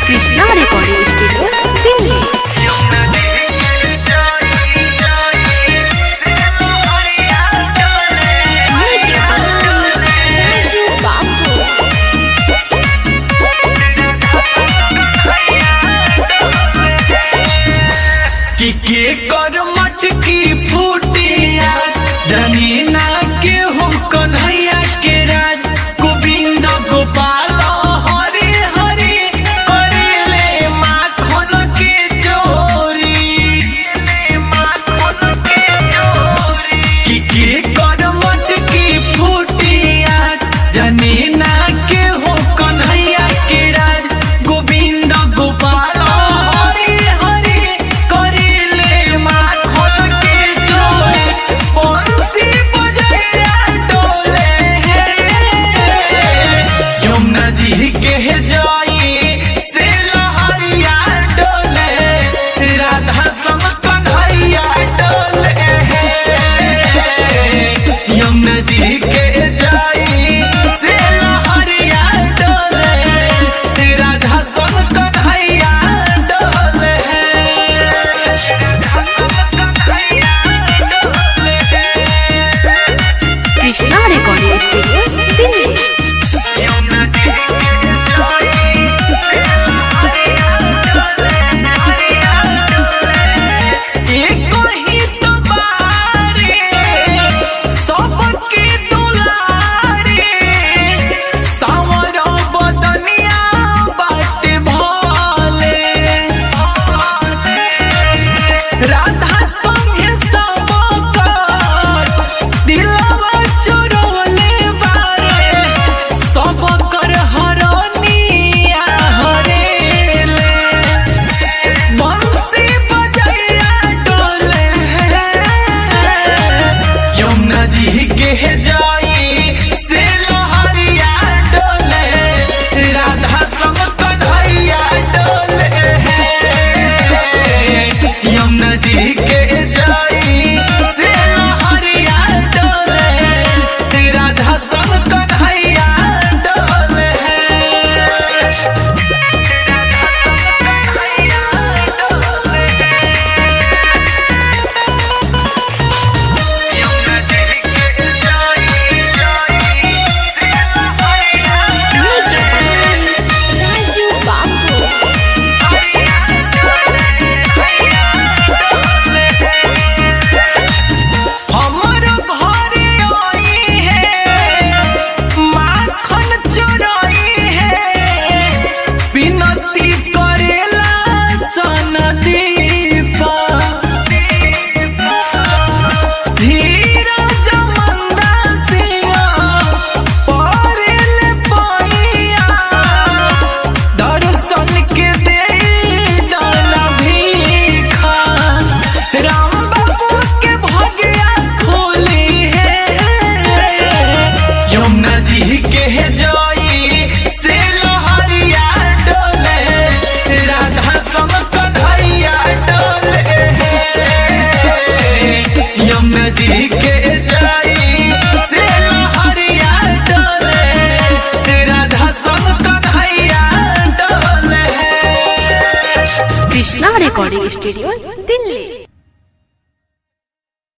Krishna recording studio Delhi. के कर मटकी फूटिया जानी ना के हो कन्हैया के राज गोविंद गोपाल हरे हरे करेले माखन के चोरी के कर मटकी फूटिया जानी ना के हो कन्हैया के राज गोविंद गोपाल के जाई से लहरिया डोले राधा संग कन्हैया डोले यमुना जी के जाई से लहरिया डोले राधा संग कन्हैया डोले। Krishna recording studio Delhi. राधा संगे सब कर दिलवा चोरवले बारे सब कर हरनिया हरेले बंसी बजैया डोले यमुना जी के जाई